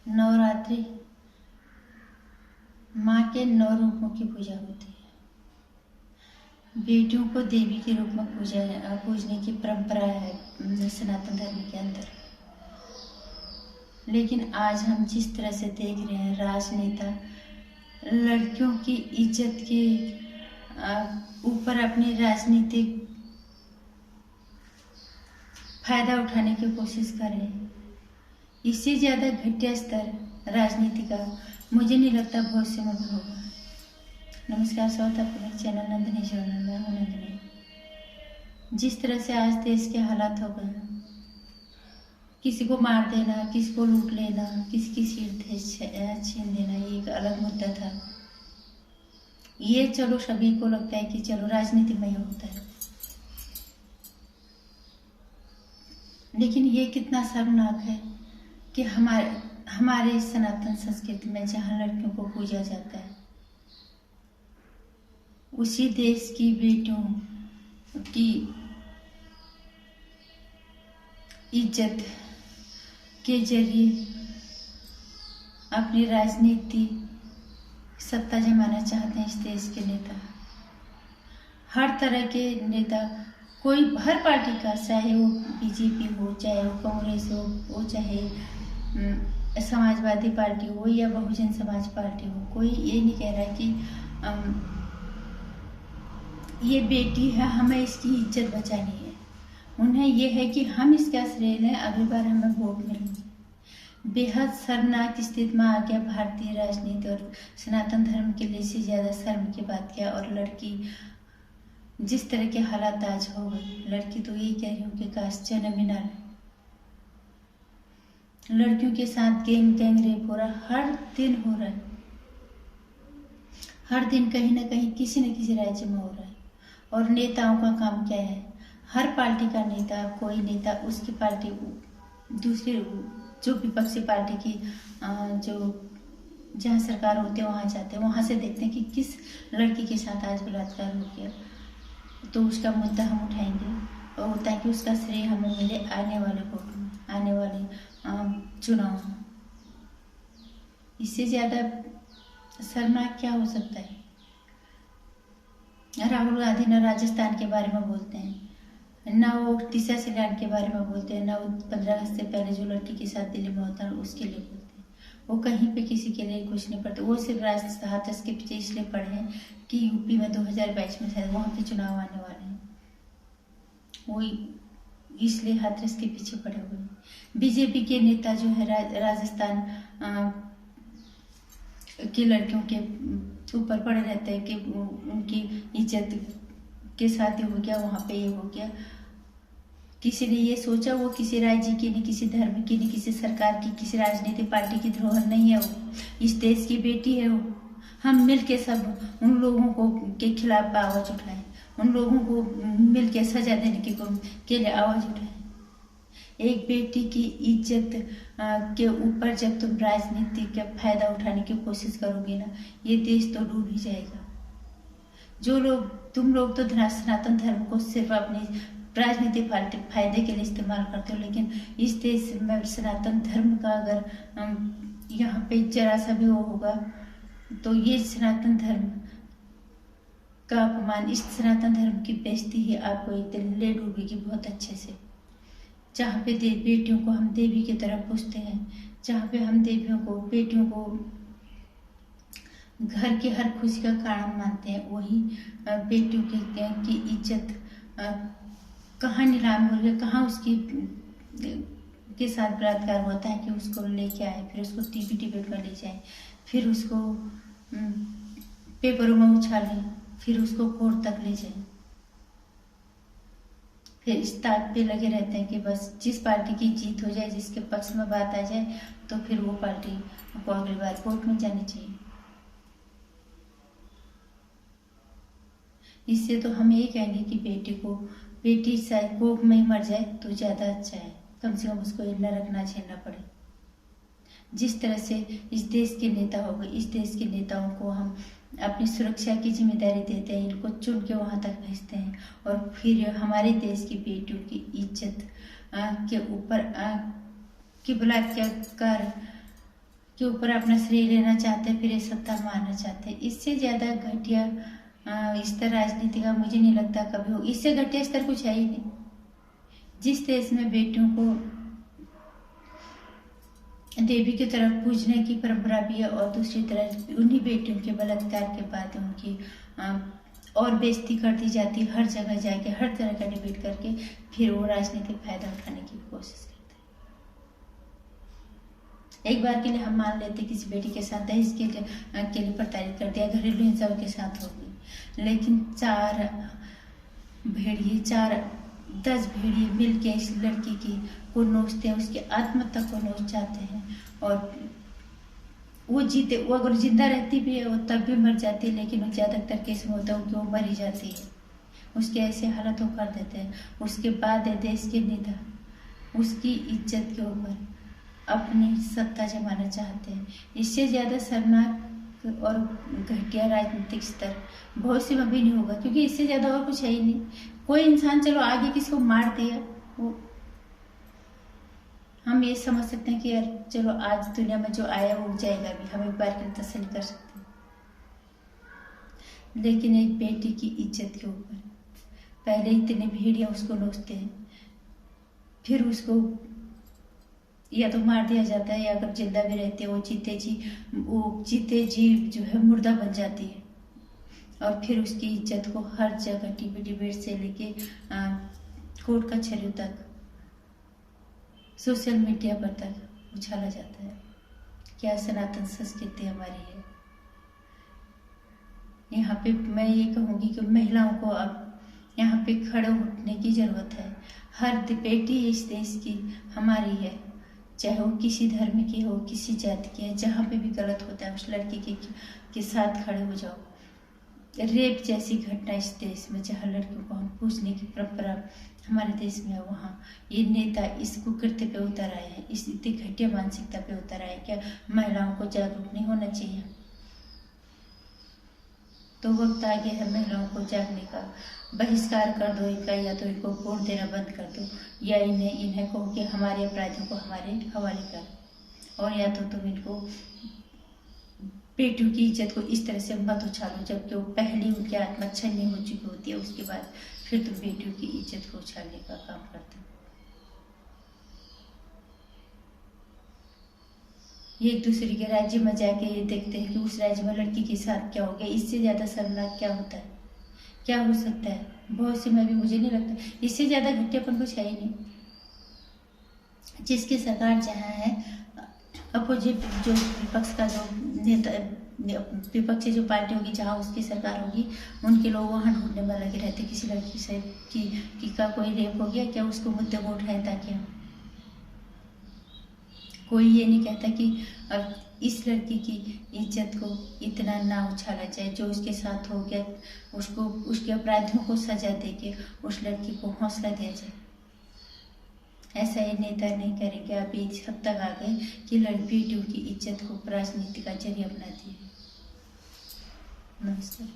नवरात्रि माँ के 9 रूपों की पूजा होती है। बेटियों को देवी के रूप में पूजने की परंपरा है सनातन धर्म के अंदर। लेकिन आज हम जिस तरह से देख रहे हैं, राजनेता लड़कियों की इज्जत के ऊपर अपनी राजनीतिक फायदा उठाने की कोशिश कर रहे हैं। इससे ज्यादा घटिया स्तर राजनीति का मुझे नहीं लगता भविष्य में भी होगा। नमस्कार, स्वागत है आपके मेरे चैनल नंदिनी जीवन में। मैं हूं नंदिनी। जिस तरह से आज देश के हालात हो गए, किसी को मार देना, किसी को लूट लेना, किसी की सीट छीन देना, ये एक अलग मुद्दा था। ये चलो सभी को लगता है कि चलो राजनीति में ही होता है, लेकिन ये कितना शर्मनाक है कि हमारे सनातन संस्कृति में जहाँ लड़कियों को पूजा जाता है, उसी देश की बेटियों की इज्जत के जरिए अपनी राजनीति सत्ता जमाना चाहते हैं इस देश के नेता। हर तरह के नेता, कोई हर पार्टी का, चाहे वो बीजेपी हो, चाहे वो कांग्रेस हो, चाहे समाजवादी पार्टी हो या बहुजन समाज पार्टी हो, कोई ये नहीं कह रहा कि ये बेटी है, हमें इसकी इज्जत बचानी है। उन्हें ये है कि हम इसका श्रेय लें, अगली बार हमें वोट मिलेंगे। बेहद शर्मनाक स्थिति में आ गया भारतीय राजनीति और सनातन धर्म के लिए से ज्यादा शर्म की बात क्या। और लड़की जिस तरह के हालात आज हो गए, लड़की तो यही कह रही हूँ कि काश जन्म ही ना ले। लड़कियों के साथ गैंग रेप हो रहा, हर दिन हो रहा है। हर दिन कहीं ना कहीं किसी न किसी राज्य में हो रहा है। और नेताओं का काम क्या है? हर पार्टी का नेता, कोई नेता उसकी पार्टी दूसरे जो विपक्षी पार्टी की जो जहाँ सरकार होती है वहाँ जाते हैं, वहाँ से देखते हैं कि किस लड़की के साथ आज बलात्कार हो गया, तो उसका मुद्दा हम उठाएंगे और ताकि उसका श्रेय हमें मिले आने वाले वोट में, आने वाले चुनाव में। इससे ज्यादा शर्मनाक क्या हो सकता है? राहुल गांधी न राजस्थान के बारे में बोलते हैं, ना वो तीसरा सिलेंडर के बारे में बोलते हैं, ना वो 15 अगस्त से पहले जो लड़की के साथ दिल्ली में होता है उसके लिए बोलते हैं। वो कहीं पे किसी के लिए कुछ नहीं पढ़ते। वो सिर्फ हाथरस के पीछे इसलिए पढ़े हैं कि यूपी में 2022 में शायद वहाँ पे चुनाव आने वाले हैं, वो इसलिए हाथरस के पीछे पड़े हुए हैं। बीजेपी के नेता जो है राजस्थान की लड़कियों के ऊपर पड़े रहते हैं कि उनकी इज्जत के साथ ये हो गया, वहाँ पे ये हो गया। किसी ने ये सोचा? वो किसी राज्य की नहीं, किसी धर्म की नहीं, किसी सरकार की, किसी राजनीतिक पार्टी की धरोहर नहीं है। वो इस देश की बेटी है। वो हम मिल के सब उन लोगों को के खिलाफ आवाज उठाएं, उन लोगों को मिल के सजा देने के लिए आवाज उठाएं। एक बेटी की इज्जत के ऊपर जब तुम राजनीति का फायदा उठाने की कोशिश करोगे ना, ये देश तो डूब ही जाएगा। तुम लोग तो सनातन धर्म को सिर्फ अपनी राजनीतिक फायदे के लिए इस्तेमाल करते हो, लेकिन इस देश में सनातन धर्म का अगर यहाँ पे जरा सा भी वो होगा तो ये सनातन धर्म का अपमान, इस सनातन धर्म की बेइज्जती ही आपको एक दिन ले डूबेगी बहुत अच्छे से। जहाँ पे बेटियों को हम देवी की तरह पूजते हैं, जहाँ पे हम बेटियों को घर की हर खुशी का कारण मानते हैं, वही बेटियों की इज्जत कहाँ नीलाम हो रही है, कहाँ उसकी के साथ बलात्कार होता है कि उसको लेके आए, फिर उसको टीवी डिबेट में ले जाए, फिर उसको पेपरों में उछालें, फिर उसको कोर्ट तक ले जाए। फिर इस ताक पे लगे रहते हैं कि बस जिस पार्टी की जीत हो जाए, जिसके पक्ष में बात आ जाए, तो फिर वो पार्टी को अगली बार कोर्ट में जानी चाहिए। इससे तो हम यही कहेंगे कि बेटी शायद कोख में ही मर जाए तो ज्यादा अच्छा है, कम से कम उसको नरक ना झेलना पड़े। जिस तरह से इस देश के नेता हो गए, इस देश के नेताओं को हम अपनी सुरक्षा की जिम्मेदारी देते हैं, इनको चुन के वहां तक भेजते हैं, और फिर हमारे देश की बेटियों की इज्जत के ऊपर कि बलात्कार के ऊपर अपना श्रेय लेना चाहते हैं, फिर ये सत्ता मारना चाहते हैं। इससे ज़्यादा घटिया स्तर राजनीति का मुझे नहीं लगता कभी हो। इससे घटिया स्तर कुछ है ही नहीं। जिस देश में बेटियों को देवी की तरफ पूजने की परंपरा भी है और दूसरी तरफ उन्हीं बेटियों के बलात्कार के बाद उनकी और बेइज्जती कर दी जाती है, हर जगह जाके हर तरह का डिबेट करके फिर वो राजनीतिक फायदा उठाने की कोशिश करते हैं। एक बार के लिए हम मान लेते किसी बेटी के साथ दहेज के लिए प्रताड़ित कर दिया, घरेलू हिंसा के साथ होगी, लेकिन 10 भेड़िए मिल के इस लड़की को नोचते हैं, उसके आत्महत्या को नोच जाते हैं और वो अगर जिंदा रहती भी है वो तब भी मर जाती है, लेकिन ज़्यादातर केस में होता है कि वो मर ही जाती है। उसके ऐसे हालत वो कर देते हैं। उसके बाद देश के नेता उसकी इज्जत के ऊपर अपनी सत्ता जमाना चाहते हैं। इससे ज़्यादा शर्मनाक और घटिया राजनीतिक स्तर भविष्य में भी नहीं होगा, क्योंकि इससे ज़्यादा और कुछ है ही नहीं। कोई इंसान चलो आगे किसी को मार दिया, वो हम ये समझ सकते हैं कि यार चलो आज दुनिया में जो आया वो जाएगा भी, हम एक बार के लिए तसल्ली कर सकते हैं। लेकिन एक बेटी की इज्जत के ऊपर पहले इतने भेड़िया उसको नोचते हैं, फिर उसको या तो मार दिया जाता है या अगर जिंदा भी रहते हैं वो जीते जी जो है मुर्दा बन जाती है। और फिर उसकी इज्जत को हर जगह टीवी डिबेट से लेके कोर्ट कचहरी तक, सोशल मीडिया पर तक उछाला जाता है। क्या सनातन संस्कृति हमारी है। यहाँ पे मैं ये कहूँगी कि महिलाओं को अब यहाँ पे खड़े उठने की जरूरत है। हर बेटी इस देश की हमारी है, चाहे वो किसी धर्म की हो, किसी जाति की है। जहाँ पे भी गलत होता है उस लड़की के साथ खड़े हो जाओ। रेप जैसी घटना इस देश में जहाँ लड़कियों को हम पूछने की परंपरा हमारे देश में है, वहाँ ये नेता इस कुकृत्य पे उतर आए हैं, इस इतनी घटिया मानसिकता पे उतर आए। क्या महिलाओं को जागरूक नहीं होना चाहिए? तो वक्त आ गया है महिलाओं को जागने का। बहिष्कार कर दो इनका, या तो इनको वोट देना बंद कर दो, या इन्हें कहो कि हमारे अपराधियों को हमारे हवाले कर, और या तो तुम इनको बेटियों की इज्जत को इस तरह से मत उछालो जबकि वो पहले उनकी आत्मा छलनी हो चुकी होती है, उसके बाद फिर तुम बेटियों की इज्जत को उछालने का काम करते हो। ये एक दूसरे के राज्य में जाके ये देखते हैं कि उस राज्य में लड़की के साथ क्या हो गया। इससे ज्यादा शर्मनाक क्या होता है, क्या हो सकता है? भविष्य में भी मुझे नहीं लगता इससे ज्यादा घटियापन कुछ है ही नहीं। जिसकी सरकार जहाँ है, अपोजिट जो विपक्ष का जो नेता, विपक्षी जो पार्टी होगी जहाँ उसकी सरकार होगी, उनके लोग वहाँ ढूंढने में लगे रहते किसी लड़की से कि का कोई रेप हो गया क्या, उसको मुद्दे को उठाएं ताकि हम। कोई ये नहीं कहता कि अब इस लड़की की इज्जत को इतना ना उछाला जाए, जो उसके साथ हो गया उसको, उसके अपराधियों को सजा देके उस लड़की को हौसला दिया जाए। ऐसा ये नेता नहीं करेंगे। अभी इस हद तक आ गए कि बेटियों की इज्जत को राजनीति का जरिया बनाती है। नमस्कार।